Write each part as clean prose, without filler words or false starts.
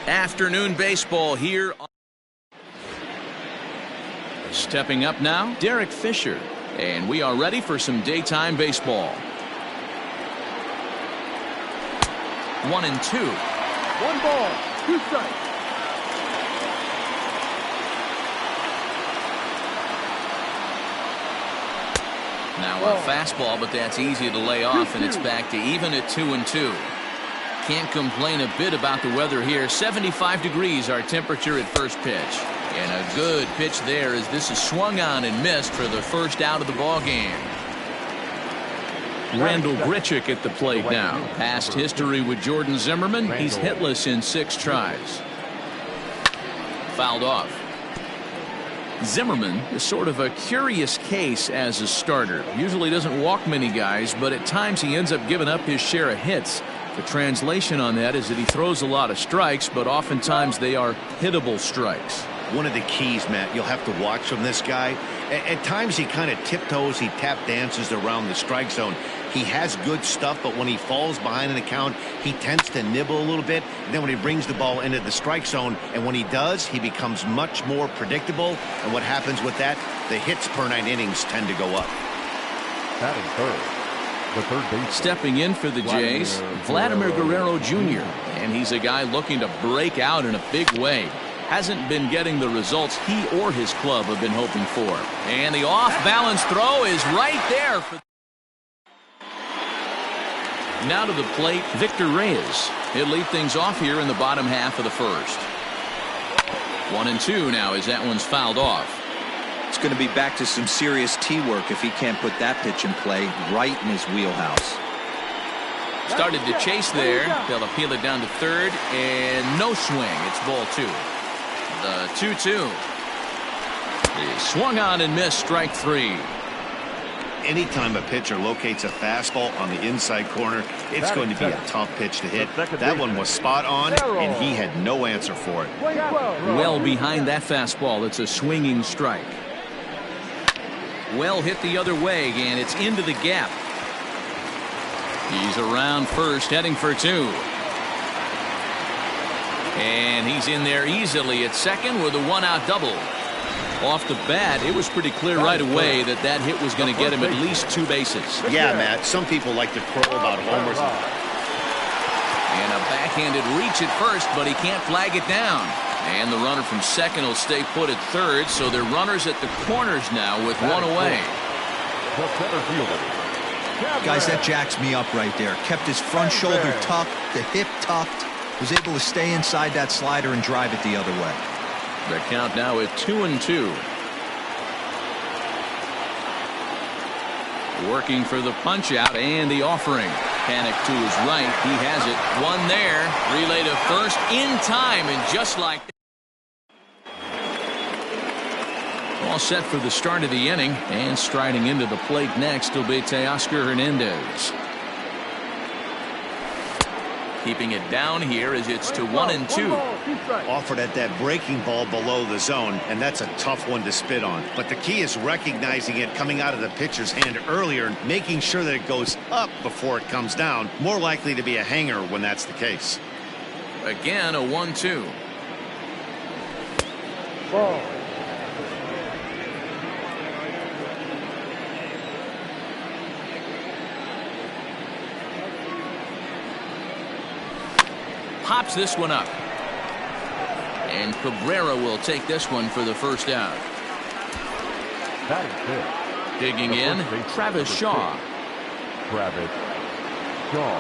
Afternoon baseball here. Stepping up now, Derek Fisher. And we are ready for some daytime baseball. 1-2. 1 ball, 2 strikes. Now a fastball, but that's easy to lay off, and it's back to even at 2-2. Can't complain a bit about the weather here. 75 degrees our temperature at first pitch. And a good pitch there as this is swung on and missed for the first out of the ball game. Randall Grichuk at the plate now. Past history with Jordan Zimmerman. He's hitless in 6 tries. Fouled off. Zimmerman is sort of a curious case as a starter. Usually doesn't walk many guys, but at times he ends up giving up his share of hits. The translation on that is that he throws a lot of strikes, but oftentimes they are hittable strikes. One of the keys, Matt, you'll have to watch from this guy. At times he kind of tiptoes, he tap dances around the strike zone. He has good stuff, but when he falls behind an account, he tends to nibble a little bit. And then when he brings the ball into the strike zone, and when he does, he becomes much more predictable. And what happens with that? The hits per 9 innings tend to go up. That is third. The third base. Stepping in for the Jays, Vladimir Guerrero Jr. And he's a guy looking to break out in a big way. Hasn't been getting the results he or his club have been hoping for. And the off-balance throw is right there. Now to the plate, Victor Reyes. He'll lead things off here in the bottom half of the first. 1-2 now as that one's fouled off. It's going to be back to some serious tee work if he can't put that pitch in play right in his wheelhouse. Started to chase there. They'll appeal it down to third, and no swing. It's ball 2. The 2-2. He swung on and missed, strike 3. Anytime a pitcher locates a fastball on the inside corner, it's going to be a tough pitch to hit. That one was spot on, and he had no answer for it. Well behind that fastball, it's a swinging strike. Well hit the other way, and it's into the gap. He's around first, heading for 2. And he's in there easily at second with a 1-out double. Off the bat, it was pretty clear right away that that hit was going to get him at least 2 bases. Yeah, Matt, some people like to crow about homers. And a backhanded reach at first, but he can't flag it down. And the runner from second will stay put at third, so they're runners at the corners now with 1 away. Guys, that jacks me up right there. Kept his front shoulder tucked, the hip tucked, was able to stay inside that slider and drive it the other way. The count now at 2-2. Working for the punch out and the offering. Panic to his right. He has it. 1 there. Relay to first in time, and just like that. All set for the start of the inning, and striding into the plate next will be Teoscar Hernandez. Keeping it down here as it's to 1-2. Offered at that breaking ball below the zone, and that's a tough one to spit on. But the key is recognizing it coming out of the pitcher's hand earlier and making sure that it goes up before it comes down. More likely to be a hanger when that's the case. Again, a 1-2. Ball. Pops this one up. And Cabrera will take this one for the first out. That is good. Digging in, Travis Shaw. Travis Shaw.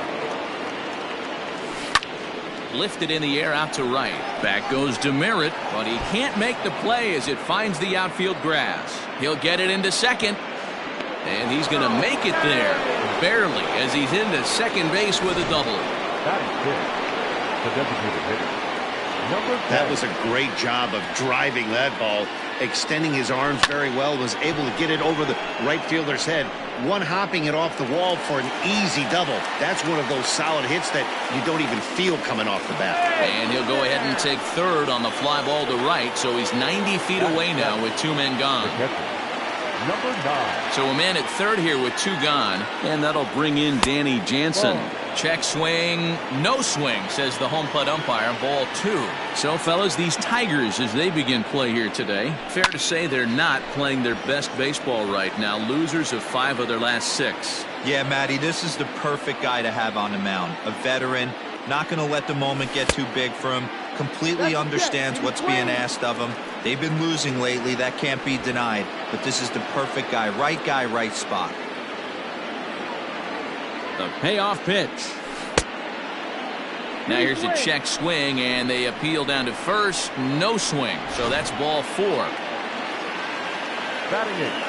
Lifted in the air out to right. Back goes DeMerit, but he can't make the play as it finds the outfield grass. He'll get it into second. And he's going to make it there. Barely, as he's into second base with a double. That is good. The designated hitter. That was a great job of driving that ball, extending his arms very well, was able to get it over the right fielder's head, one hopping it off the wall for an easy double. That's one of those solid hits that you don't even feel coming off the bat. And he'll go ahead and take third on the fly ball to right, so he's 90 feet away now with 2 men gone. Number 9. So a man at third here with 2 gone, and that'll bring in Danny Jansen. Check swing, no swing, says the home plate umpire. Ball 2. So, fellas, these Tigers, as they begin play here today, fair to say they're not playing their best baseball right now. Losers of 5 of their last 6. Yeah, Matty, this is the perfect guy to have on the mound. A veteran, not going to let the moment get too big for him. Completely understands what's being asked of him. They've been losing lately. That can't be denied. But this is the perfect guy, right spot. The payoff pitch. Now here's a check swing, and they appeal down to first. No swing. So that's ball 4.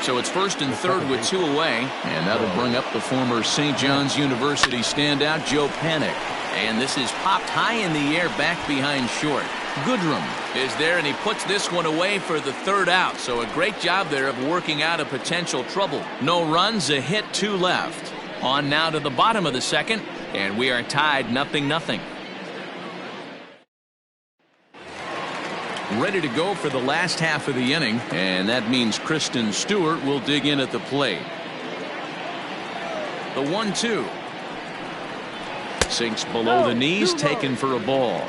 So it's first and third with 2 away. And that'll bring up the former St. John's University standout, Joe Panik. And this is popped high in the air back behind short. Goodrum is there, and he puts this one away for the 3rd out. So a great job there of working out a potential trouble. No runs, a hit, 2 left. On now to the bottom of the 2nd, and we are tied 0-0. Ready to go for the last half of the inning, and that means Kristen Stewart will dig in at the plate. The 1-2. Sinks below the knees, taken for a ball.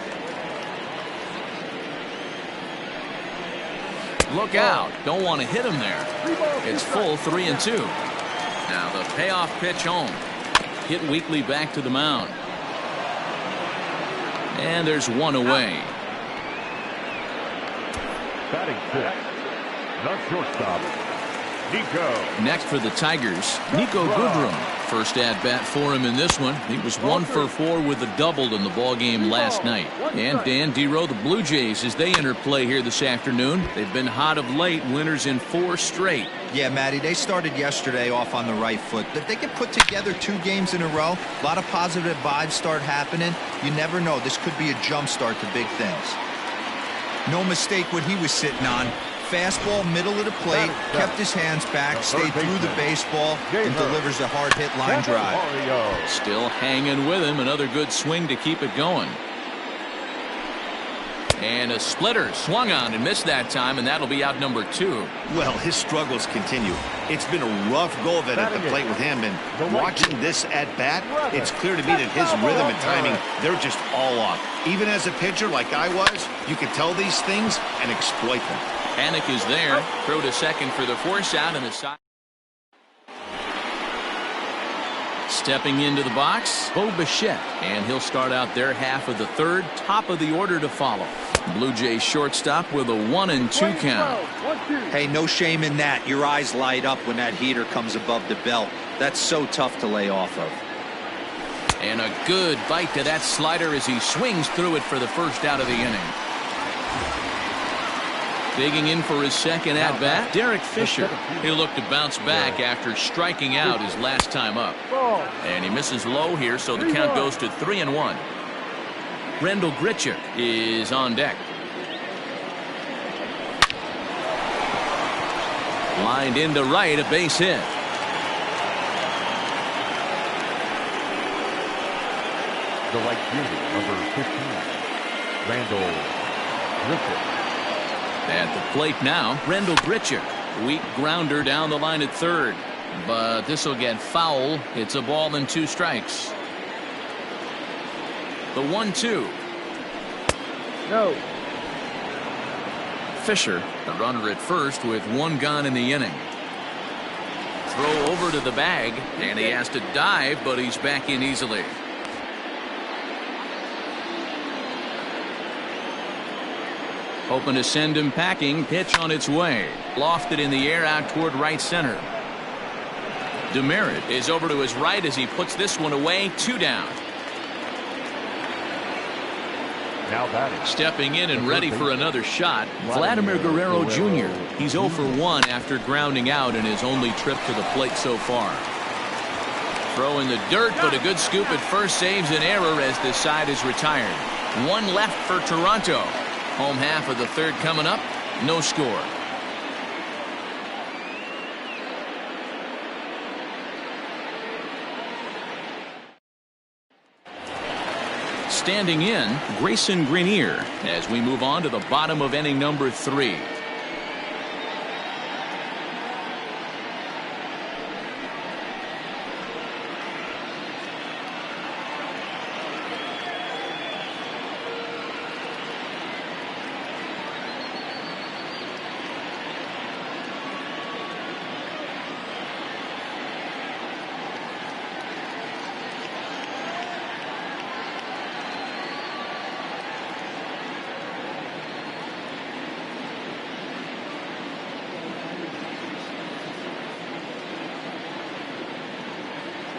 Look out. Don't want to hit him there. It's full 3-2. Now the payoff pitch home. Hit weakly back to the mound. And there's 1 away. Batting 5th, the shortstop, Nico. Next for the Tigers, Nico Goodrum. First at bat for him in this one. He was 1 for 4 with a double in the ball game last night. And Dan Dero, the Blue Jays, as they enter play here this afternoon. They've been hot of late, winners in 4 straight. Yeah, Matty, they started yesterday off on the right foot. If they can put together 2 games in a row, a lot of positive vibes start happening. You never know. This could be a jump start to big things. No mistake what he was sitting on. Fastball, middle of the plate, kept his hands back, stayed through the baseball, and delivers a hard hit line drive. Still hanging with him. Another good swing to keep it going. And a splitter swung on and missed that time, and that'll be out number 2. Well, his struggles continue. It's been a rough go of it at the plate with him, and watching this at bat, it's clear to me that his rhythm and timing, they're just all off. Even as a pitcher like I was, you can tell these things and exploit them. Panik is there. Throw to second for the force out, and the side. Stepping into the box, Bo Bichette, and he'll start out their half of the 3rd, top of the order to follow. Blue Jays shortstop with a 1-2 count. Hey, no shame in that. Your eyes light up when that heater comes above the belt. That's so tough to lay off of. And a good bite to that slider as he swings through it for the 1st out of the inning. Digging in for his 2nd at bat, Derek Fisher. He'll look to bounce back after striking out his last time up. And he misses low here, so the count goes to 3-1. Rendell Grichuk is on deck. Lined into right, a base hit. The right fielder, number 15, Randall Griffith. At the plate now, Rendell Grichuk. Weak grounder down the line at 3rd. But this will get foul. It's a ball and 2 strikes. The 1-2. No. Fisher, the runner at first with 1 gone in the inning. Throw over to the bag, and he has to dive, but he's back in easily. Hoping to send him packing. Pitch on its way. Lofted in the air out toward right center. Demerit is over to his right as he puts this one away. 2 down. Now batting. Stepping in and ready for another shot, Vladimir Guerrero Jr. He's 0 for 1 after grounding out in his only trip to the plate so far. Throw in the dirt, but a good scoop at first saves an error as this side is retired. 1 left for Toronto. Home half of the 3rd coming up. No score. Standing in, Grayson Grenier as we move on to the bottom of inning number 3.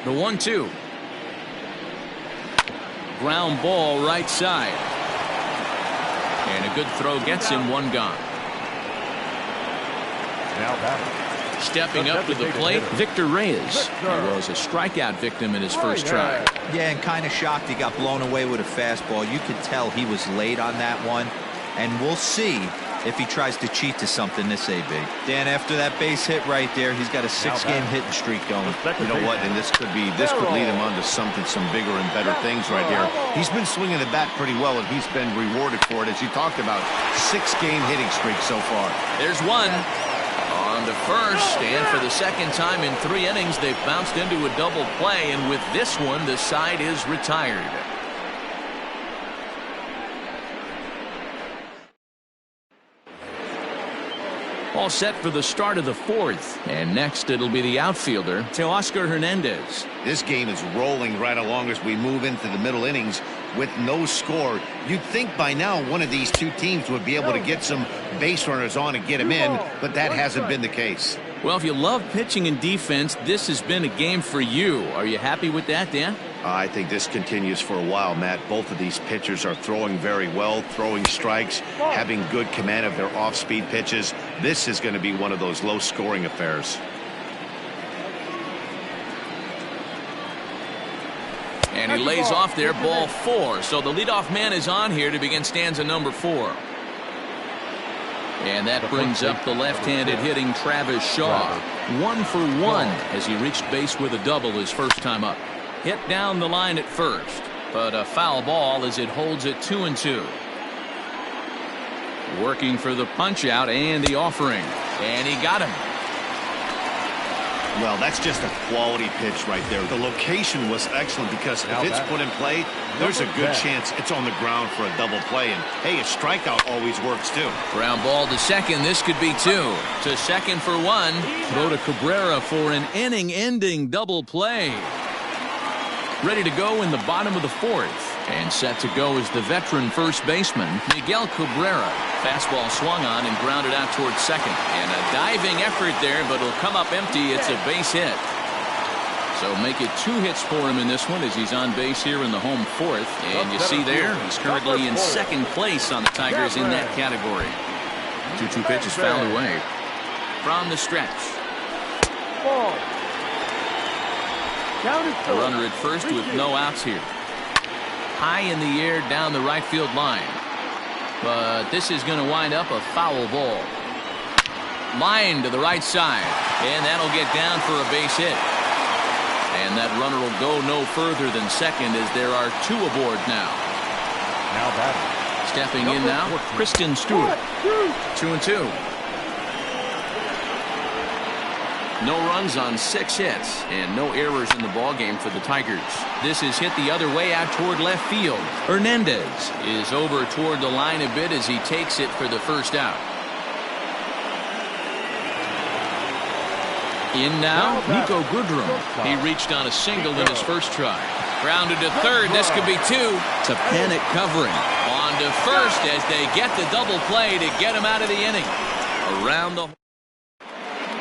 The 1-2. Ground ball right side. And a good throw gets him one gone. Now batting. Stepping up to the plate, Victor Reyes. He was a strikeout victim in his first try. Yeah, and kind of shocked he got blown away with a fastball. You could tell he was late on that one. And we'll see if he tries to cheat to something this AB. Dan, after that base hit right there, he's got a 6-game hitting streak going. You know what? And this could lead him on to some bigger and better things right here. He's been swinging the bat pretty well, and he's been rewarded for it, as you talked about. 6-game hitting streak so far. There's one. On to first, and for the second time in 3 innings, they've bounced into a double play, and with this one, the side is retired. All set for the start of the 4th, and next it'll be the outfielder, Teoscar Hernandez. This game is rolling right along as we move into the middle innings with no score. You'd think by now one of these two teams would be able to get some base runners on and get them in, but that hasn't been the case. Well, if you love pitching and defense, this has been a game for you. Are you happy with that, Dan? I think this continues for a while, Matt. Both of these pitchers are throwing very well, throwing strikes, having good command of their off-speed pitches. This is going to be one of those low-scoring affairs. And he lays off there, ball 4. So the leadoff man is on here to begin stanza number 4. And that brings up the left-handed hitting Travis Shaw. 1 for 1 as he reached base with a double his first time up. Hit down the line at first, but a foul ball as it holds it 2-2. Working for the punch out and the offering, and he got him. Well, that's just a quality pitch right there. The location was excellent because if it's put in play, there's a good chance it's on the ground for a double play. And hey, a strikeout always works too. Ground ball to second. This could be 2. To second for 1. Throw to Cabrera for an inning-ending double play. Ready to go in the bottom of the 4th. And set to go is the veteran first baseman, Miguel Cabrera. Fastball swung on and grounded out towards second. And a diving effort there, but it'll come up empty. It's a base hit. So make it 2 hits for him in this one as he's on base here in the home 4th. And you see there, he's currently in 2nd place on the Tigers in that category. 2-2 pitch is fouled away. From the stretch. A runner at first with no outs here. High in the air down the right field line. But this is going to wind up a foul ball. Line to the right side. And that'll get down for a base hit. And that runner will go no further than second as there are 2 aboard now. Now batting. Stepping in now, Kristen Stewart. 2-2. No runs on 6 hits and no errors in the ballgame for the Tigers. This is hit the other way out toward left field. Hernandez is over toward the line a bit as he takes it for the first out. In now, Nico Goodrum. He reached on a single in his first try. Grounded to third. This could be 2. It's a panic covering. On to first as they get the double play to get him out of the inning. Around the...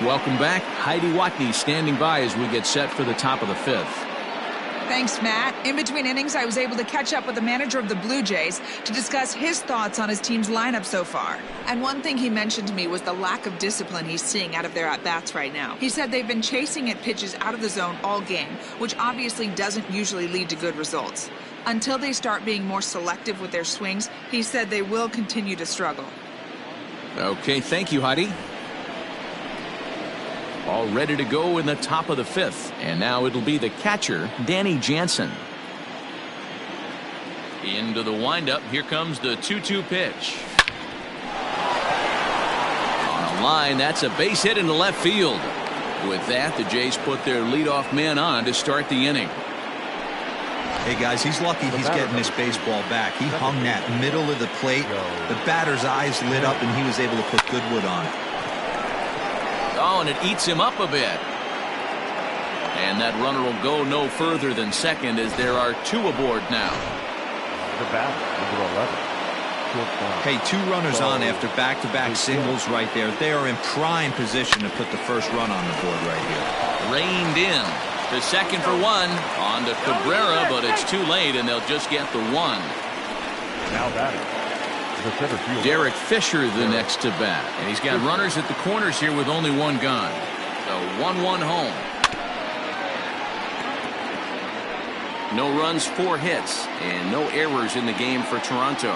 Welcome back. Heidi Watney standing by as we get set for the top of the 5th. Thanks, Matt. In between innings, I was able to catch up with the manager of the Blue Jays to discuss his thoughts on his team's lineup so far. And one thing he mentioned to me was the lack of discipline he's seeing out of their at-bats right now. He said they've been chasing at pitches out of the zone all game, which obviously doesn't usually lead to good results. Until they start being more selective with their swings, he said they will continue to struggle. Okay, thank you, Heidi. All ready to go in the top of the 5th. And now it'll be the catcher, Danny Jansen. Into the windup. Here comes the 2-2 pitch. On a line, that's a base hit into left field. With that, the Jays put their leadoff man on to start the inning. Hey, guys, he's lucky he's getting this baseball back. He hung that middle of the plate. The batter's eyes lit up, and he was able to put Goodwood on. Oh, and it eats him up a bit. And that runner will go no further than second as there are 2 aboard now. The bat, number 11. Hey, 2 runners on after back-to-back singles right there. They are in prime position to put the first run on the board right here. Reined in. The second for one on to Cabrera, but it's too late, and they'll just get the one. Now batting, the center fielder, Derek Fisher, the next to bat. And he's got runners at the corners here with only one gone. So 1-1 home. No runs, 4 hits, and no errors in the game for Toronto.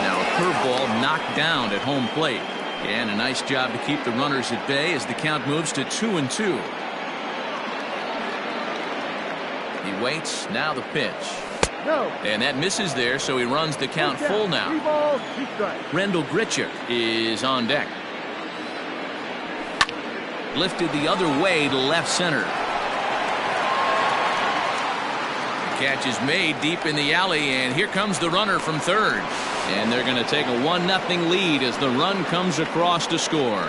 Now a curveball knocked down at home plate. And a nice job to keep the runners at bay as the count moves to 2-2. He waits. Now the pitch. No. And that misses there, so he runs the count full now. 3 balls, 2 strikes. Rendell Grichuk is on deck. Lifted the other way to left center. The catch is made deep in the alley, and here comes the runner from third. And they're going to take a 1-0 lead as the run comes across to score.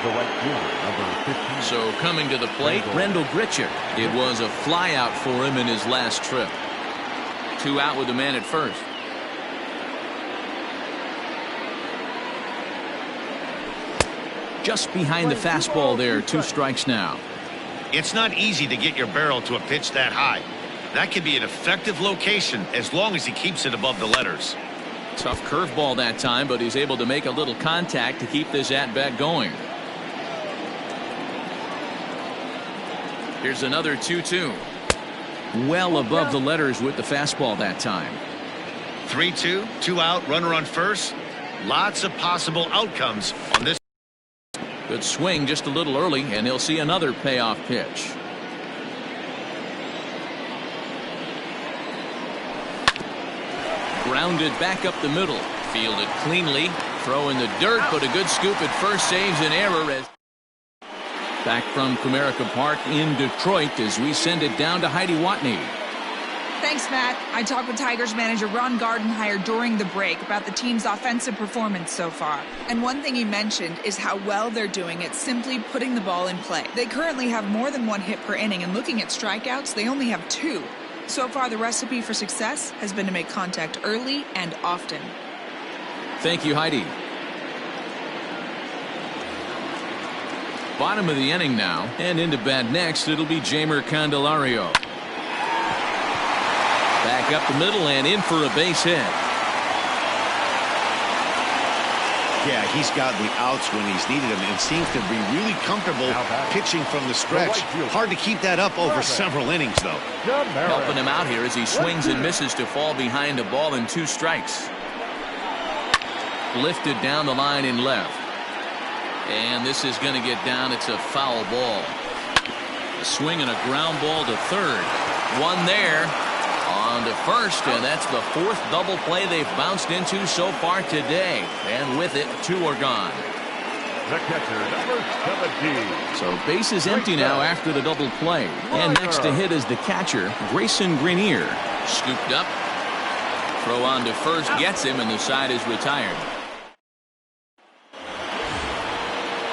the right fielder, number 15. So coming to the plate, Rendell Grichuk. It was a flyout for him in his last trip. 2 out with the man at first. Just behind the fastball there, 2 strikes now. It's not easy to get your barrel to a pitch that high. That can be an effective location as long as he keeps it above the letters. Tough curveball that time, but he's able to make a little contact to keep this at-bat going. Here's another 2-2. Well above the letters with the fastball that time. 3-2, 2 out, runner on first. Lots of possible outcomes on this. Good swing just a little early, and he'll see another payoff pitch. Grounded back up the middle. Fielded cleanly. Throw in the dirt, but a good scoop at first saves an error. As back from Comerica Park in Detroit as we send it down to Heidi Watney. Thanks, Matt. I talked with Tigers manager Ron Gardenhire during the break about the team's offensive performance so far. And one thing he mentioned is how well they're doing at simply putting the ball in play. They currently have more than 1 hit per inning, and looking at strikeouts, they only have 2. So far, the recipe for success has been to make contact early and often. Thank you, Heidi. Bottom of the inning now, and into bat next, it'll be Jeimer Candelario. Back up the middle and in for a base hit. Yeah, he's got the outs when he's needed them and seems to be really comfortable pitching from the stretch. Hard to keep that up over several innings, though. Helping him out here as he swings and misses to fall behind a ball and 2 strikes. Lifted down the line in left. And this is going to get down. It's a foul ball. A swing and a ground ball to third. One there. On to first, and that's the 4th double play they've bounced into so far today. And with it, 2 are gone. The catcher, number 17. So base is empty now after the double play. And next to hit is the catcher, Grayson Grenier. Scooped up. Throw on to first gets him, and the side is retired.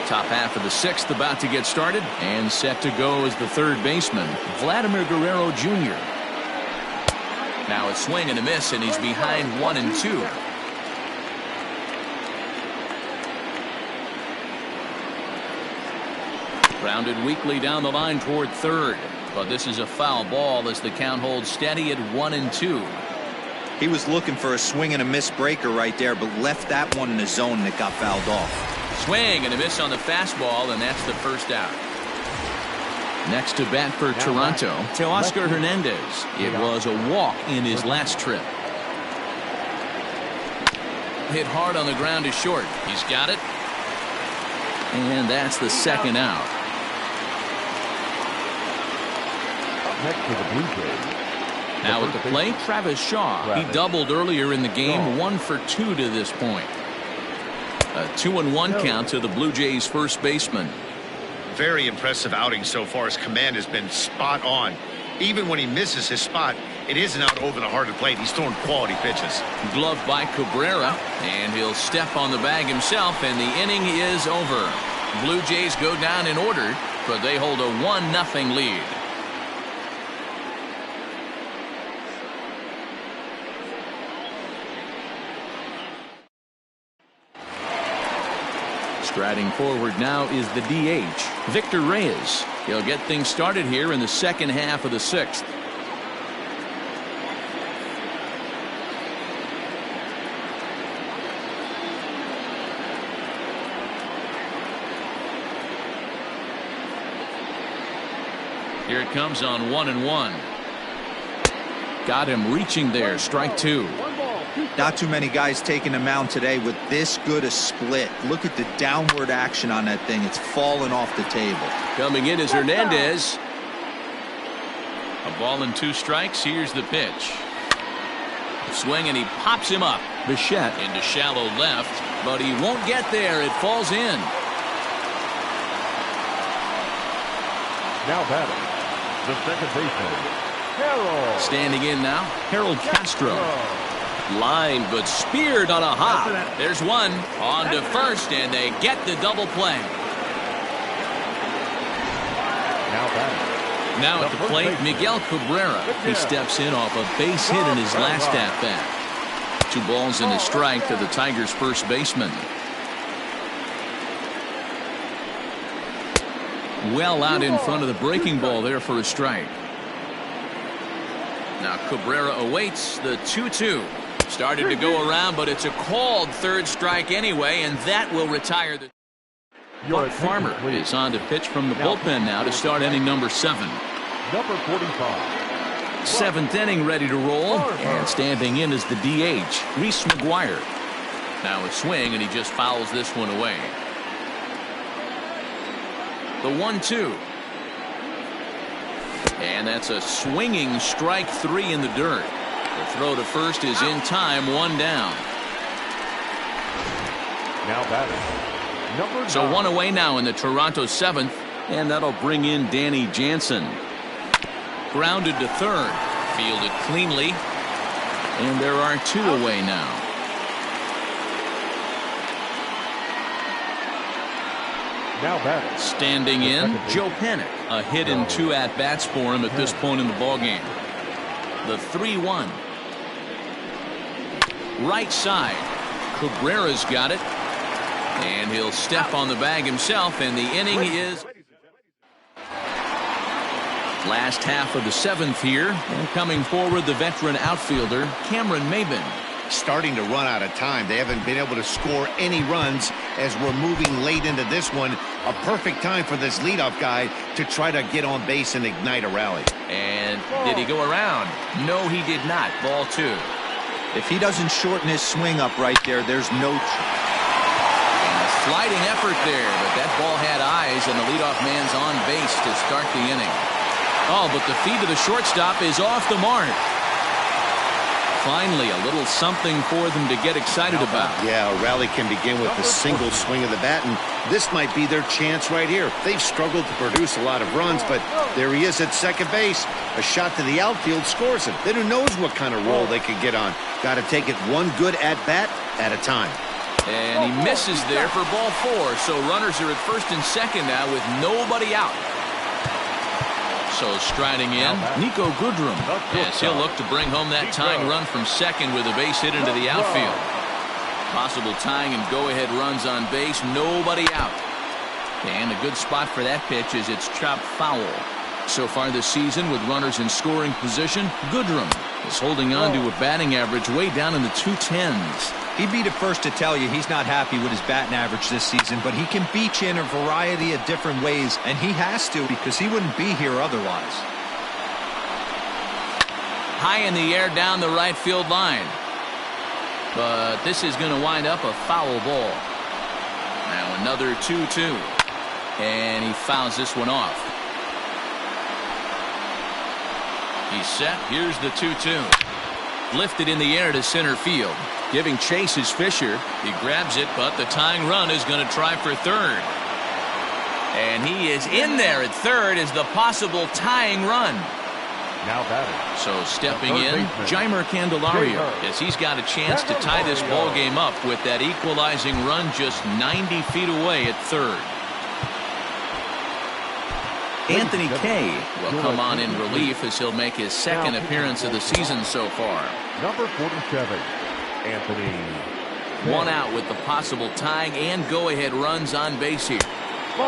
Top half of the 6th about to get started, and set to go is the 3rd baseman, Vladimir Guerrero Jr. Now a swing and a miss, and he's behind 1-2. Grounded weakly down the line toward third, but this is a foul ball as the count holds steady at 1-2. He was looking for a swing and a miss breaker right there, but left that one in the zone that got fouled off. Swing and a miss on the fastball, and that's the first out. Next to bat for Toronto, Teoscar Hernandez. It was a walk in his last trip. Hit hard on the ground to short. He's got it. And that's the 2nd out. Up next for the Blue Jays. Now at the plate, Travis Shaw. He doubled earlier in the game, 1 for 2 to this point. A 2-1 count to the Blue Jays first baseman. Very impressive outing so far. His command has been spot on. Even when he misses his spot, it isn't out over the heart of the plate. He's throwing quality pitches. Gloved by Cabrera, and he'll step on the bag himself, and the inning is over. Blue Jays go down in order, but they hold a 1-0 lead. Striding forward now is the DH, Victor Reyes. He'll get things started here in the second half of the sixth. Here it comes on 1-1. Got him reaching there. Strike two. Not too many guys taking the mound today with this good a split. Look at the downward action on that thing. It's falling off the table. Coming in is Hernandez. A ball and 2 strikes. Here's the pitch. Swing, and he pops him up. Bichette into shallow left, but he won't get there. It falls in. Now batting, the second baseman, Harold. Standing in now, Harold Castro. Line, but speared on a hop. There's one on to first, and they get the double play. Now batting. Now at the plate, Miguel Cabrera. He steps in off a base hit in his last at-bat. 2 balls and a strike to the Tigers' first baseman. Well out in front of the breaking ball there for a strike. Now Cabrera awaits the 2-2. Started to go around, but it's a called third strike anyway, and that will retire the... Buck Farmer is on to pitch from the bullpen now to start inning number 7. Number 45. 7th inning ready to roll, and standing in is the DH, Reese McGuire. Now a swing, and he just fouls this one away. The 1-2. And that's a swinging strike 3 in the dirt. The throw to first is in time, 1 down. Now batting, number 9. So 1 away now in the Toronto 7th, and that'll bring in Danny Jansen. Grounded to third, fielded cleanly, and there are 2 away now. Now batting, Standing in, Joe Panic. A hit and 2 at-bats for him at this point in the ballgame. The 3-1. Right side. Cabrera's got it. And he'll step on the bag himself, and the inning is... Last half of the 7th here. And coming forward, the veteran outfielder, Cameron Maybin. Starting to run out of time. They haven't been able to score any runs as we're moving late into this one. A perfect time for this leadoff guy to try to get on base and ignite a rally. And did he go around? No, he did not. Ball 2. If he doesn't shorten his swing up right there, there's no... And a sliding effort there, but that ball had eyes, and the leadoff man's on base to start the inning. Oh, but the feed to the shortstop is off the mark. Finally, a little something for them to get excited about. Yeah, a rally can begin with a single swing of the bat, and this might be their chance right here. They've struggled to produce a lot of runs, but there he is at second base. A shot to the outfield scores him. Then who knows what kind of roll they could get on. Got to take it one good at-bat at a time. And he misses there for ball 4, so runners are at first and second now with nobody out. So striding in, Nico Goodrum. Yes, he'll look to bring home that tying run from second with a base hit into the outfield. Possible tying and go-ahead runs on base, nobody out. And a good spot for that pitch is it's chopped foul. So far this season, with runners in scoring position, Goodrum is holding on to a batting average way down in the 210s. He'd be the first to tell you he's not happy with his batting average this season, but he can beat you in a variety of different ways, and he has to because he wouldn't be here otherwise. High in the air down the right field line. But this is going to wind up a foul ball. Now another 2-2. And he fouls this one off. He's set. Here's the 2-2. Lifted in the air to center field. Giving chase is Fisher. He grabs it, but the tying run is going to try for third. And he is in there at third as the possible tying run. Now batting. So stepping in, Jeimer Candelario, as he's got a chance to tie this ball game up with that equalizing run just 90 feet away at third. Anthony Kay will come on in relief as he'll make his second appearance of the season so far. Number 47, Anthony One out with the possible tying and go-ahead runs on base here.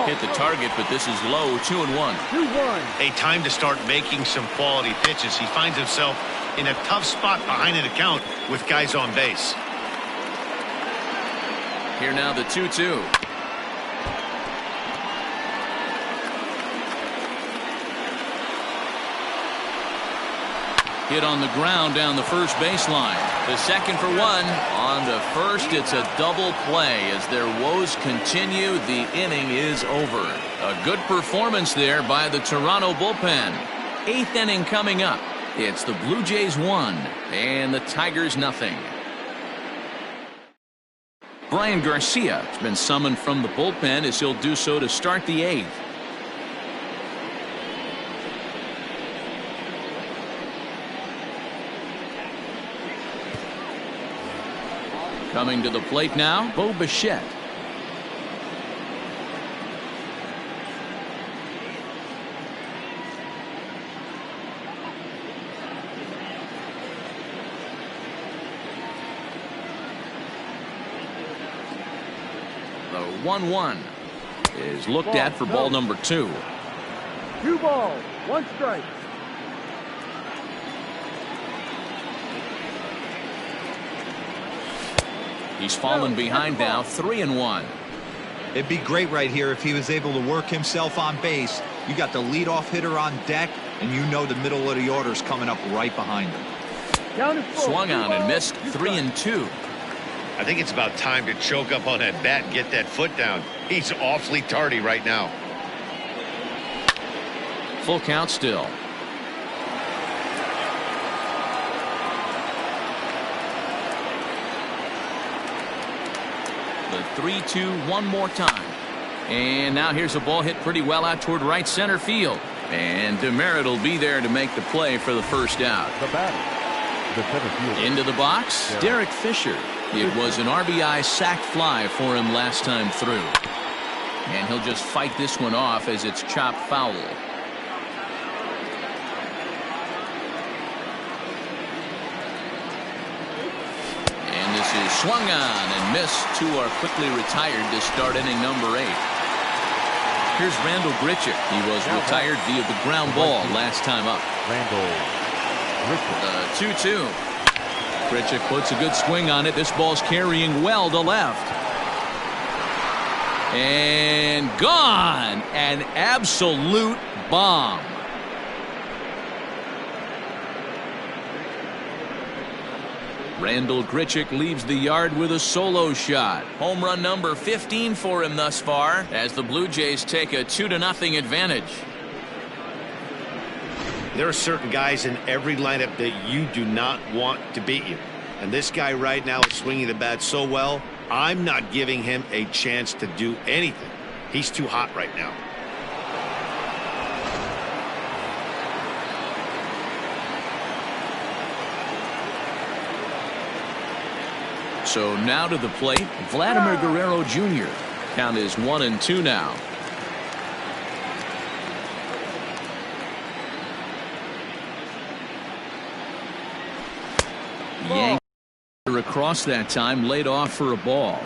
Hit the target, but this is low. 2-1. 2-1. A time to start making some quality pitches. He finds himself in a tough spot behind an account with guys on base. Here now the 2-2. Hit on the ground down the first baseline. The second for one. On to first, it's a double play. As their woes continue, the inning is over. A good performance there by the Toronto bullpen. Eighth inning coming up. It's the Blue Jays 1 and the Tigers nothing. Brian Garcia has been summoned from the bullpen as he'll do so to start the eighth. Coming to the plate now, Bo Bichette. The 1-1 is looked at for ball number 2. 2 balls, 1 strike. He's fallen behind now, 3-1. It'd be great right here if he was able to work himself on base. You got the leadoff hitter on deck, and you know the middle of the order's coming up right behind him. Count is full. Swung 2 on and balls, missed, 2 3-2. I think it's about time to choke up on that bat and get that foot down. He's awfully tardy right now. Full count still. The 3-2 one more time. And now here's a ball hit pretty well out toward right center field. And Demerit will be there to make the play for the first out. The batter, the center fielder. Into the box, Derek Fisher. It was an RBI sac fly for him last time through. And he'll just fight this one off as it's chopped foul. And this is swung on and missed. 2 are quickly retired to start inning number 8. Here's Randall Grichuk. He was retired via the ground ball last time up. Randall Grichuk. 2-2. Grichuk puts a good swing on it. This ball's carrying well to left. And gone. An absolute bomb. Randall Grichuk leaves the yard with a solo shot. Home run number 15 for him thus far as the Blue Jays take a 2-0 advantage. There are certain guys in every lineup that you do not want to beat you. And this guy right now is swinging the bat so well, I'm not giving him a chance to do anything. He's too hot right now. So now to the plate, Vladimir Guerrero Jr. Count is 1-2 now. Yankee across that time, laid off for a ball.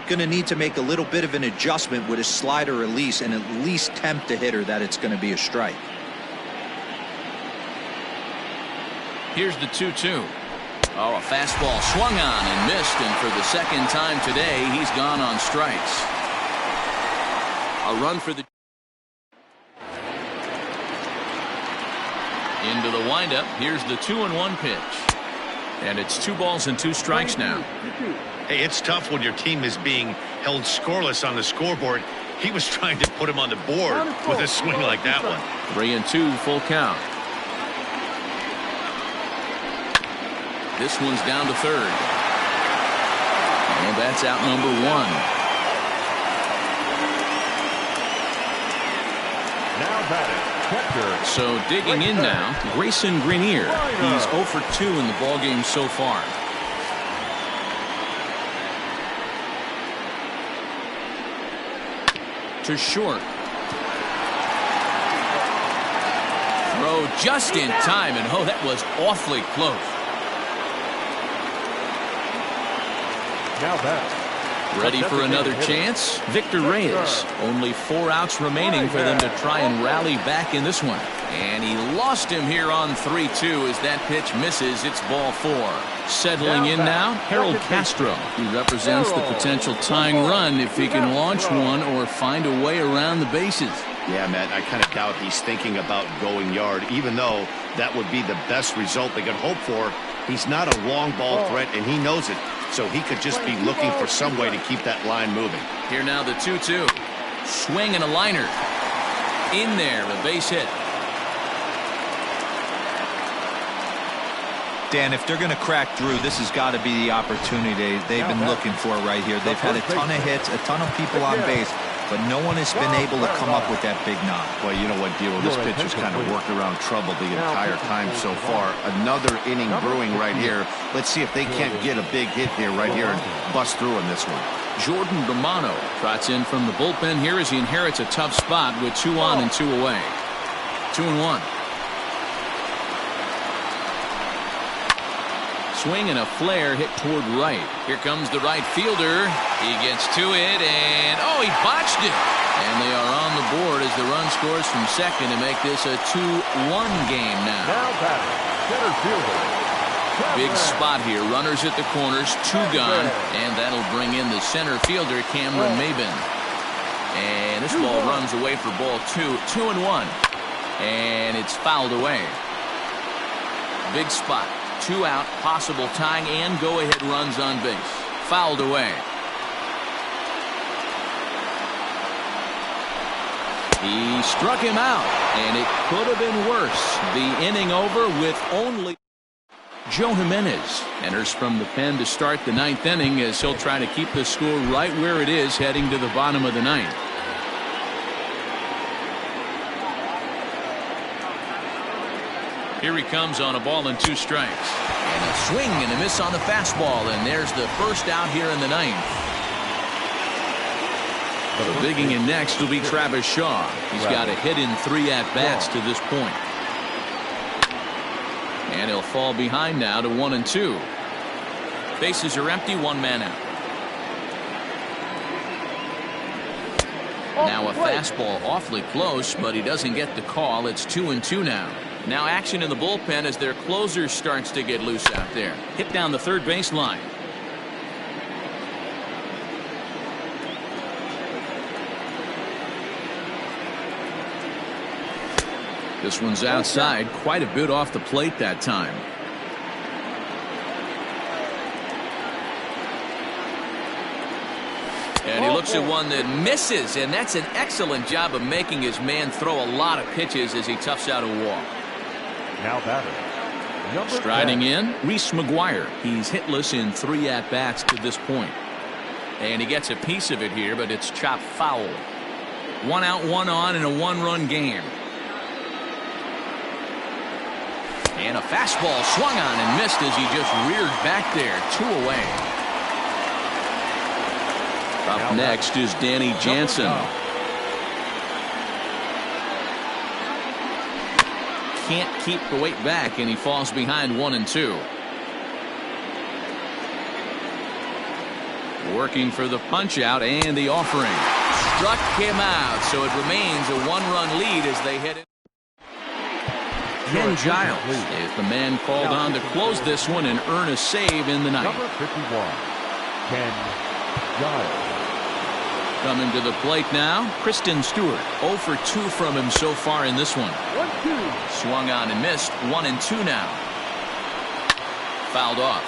Going to need to make a little bit of an adjustment with his slider release and at least tempt the hitter that it's going to be a strike. Here's the 2-2. Oh, a fastball swung on and missed, and for the second time today, he's gone on strikes. A run for the... Into the windup. Here's the 2-1 pitch. And it's 2 balls and 2 strikes now. Hey, it's tough when your team is being held scoreless on the scoreboard. He was trying to put him on the board with a swing like that one. 3-2, full count. This one's down to third. And that's out number 1. Now batting, catcher. So digging in now, Grayson Greenier. He's 0 for 2 in the ballgame so far. To short. Throw just in time, and oh, that was awfully close. Now batting. Ready for another chance? Victor Reyes. Only 4 outs remaining for them to try and rally back in this one. And he lost him here on 3-2 as that pitch misses. It's ball 4. Settling in now, Harold Castro. He represents the potential tying run if he can launch one or find a way around the bases. Yeah, Matt, I kind of doubt he's thinking about going yard, even though that would be the best result they could hope for. He's not a long ball threat, and he knows it. So he could just be looking for some way to keep that line moving. Here now the 2-2. Swing and a liner. In there, a base hit. Dan, if they're going to crack through, this has got to be the opportunity they've been looking for right here. They've had a ton of hits, a ton of people on base, but no one has been able to come up with that big knock. Well, you know what, Dio, this pitch has kind of worked around trouble the entire time so far. Another inning brewing right here. Let's see if they can't get a big hit here right here and bust through in this one. Jordan Romano trots in from the bullpen here as he inherits a tough spot with 2 on and 2 away. 2-1. Swing and a flare hit toward right. Here comes the right fielder. He gets to it, and oh, he botched it. And they are on the board as the run scores from second to make this a 2-1 game now. Now batting. Center fielder. Big spot here. Runners at the corners, 2 gone, and that'll bring in the center fielder, Cameron Maben. And this ball runs away for ball 2. 2-1. And it's fouled away. Big spot. 2 out, possible tying and go-ahead runs on base. Fouled away. He struck him out, and it could have been worse. The inning over with only... Joe Jimenez enters from the pen to start the 9th inning as he'll try to keep the score right where it is heading to the bottom of the 9th. Here he comes on a ball and 2 strikes. And a swing and a miss on the fastball, and there's the first out here in the 9th. So digging in next will be Travis Shaw. He's got a hit in 3 at-bats to this point. And he'll fall behind now to 1 and 2. Bases are empty, 1 man out. Now a fastball awfully close, but he doesn't get the call. It's 2 and 2 now. Now action in the bullpen as their closer starts to get loose out there. Hit down the third baseline. This one's outside, quite a bit off the plate that time. And he looks at one that misses, and that's an excellent job of making his man throw a lot of pitches as he toughs out a walk. Now batting. Striding in, Reese McGuire. He's hitless in 3 at-bats to this point. And he gets a piece of it here, but it's chopped foul. 1 out, 1 on in a 1-run game. And a fastball swung on and missed as he just reared back there. 2 away. Up next is Danny Jansen. Can't keep the weight back, and he falls behind 1 and 2. Working for the punch out and the offering. Struck him out, so it remains a 1-run lead as they head in. Ken Giles is the man called on to close this one and earn a save in the 9th. Number 51, Ken Giles. Coming to the plate now, Kristen Stewart. 0 for 2 from him so far in this one. 1-2. Swung on and missed. 1 and 2 now. Fouled off.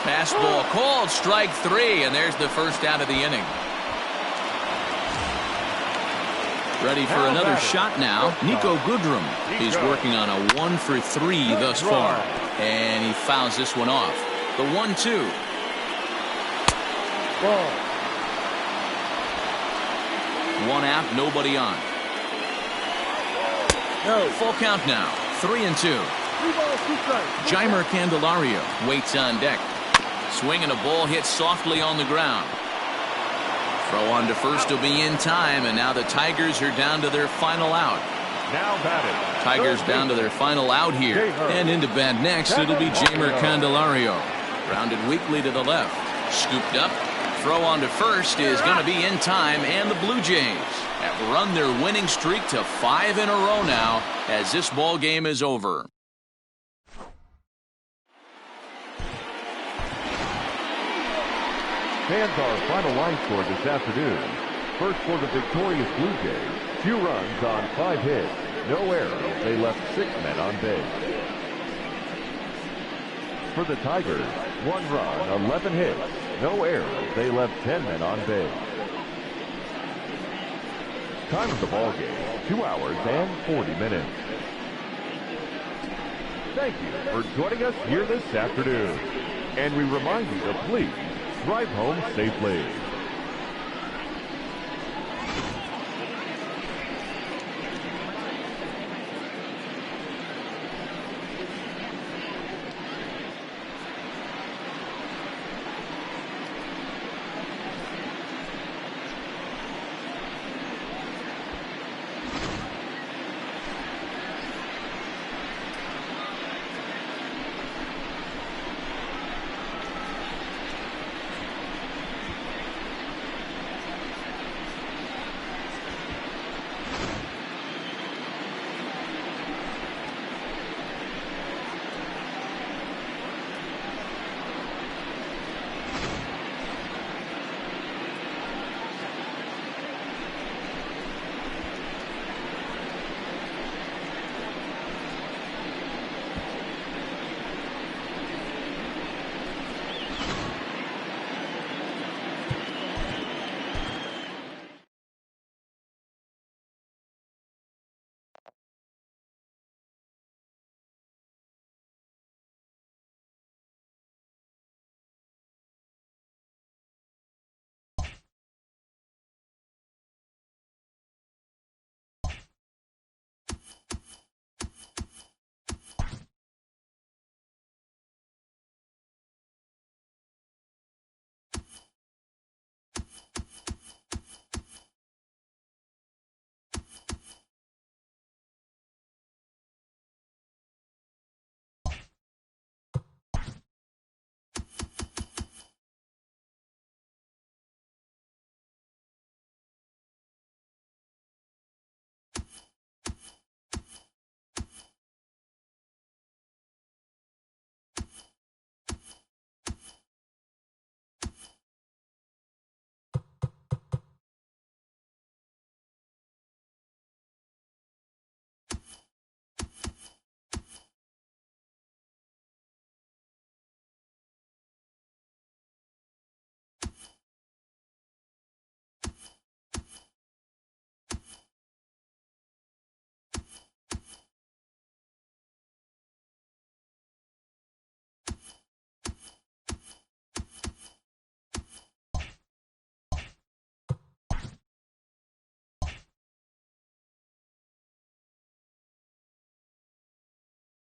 Fastball called, strike 3, and there's the first out of the inning. Ready for another shot now. Nico Goodrum. He's working on a 1 for 3 thus far. And he fouls this one off. The 1-2. Ball. 1 out, nobody on. No. Full count now. 3 and 2. 3 balls, 2 strikes. Jeimer Candelario waits on deck. Swing and a ball hit softly on the ground. Throw on to first will be in time, and now the Tigers are down to their final out. Now batting. Tigers down to their final out here. And into bat next, it'll be Jamer Candelario. Grounded weakly to the left. Scooped up. Throw on to first is going to be in time, and the Blue Jays have run their winning streak to 5 in a row now as this ball game is over. Fans, our final line score this afternoon. First for the victorious Blue Jays, 2 runs on 5 hits, no errors. They left 6 men on base. For the Tigers, 1 run, 11 hits, no errors. They left 10 men on base. Time of the ball game, 2 hours and 40 minutes. Thank you for joining us here this afternoon. And we remind you to please drive home safely.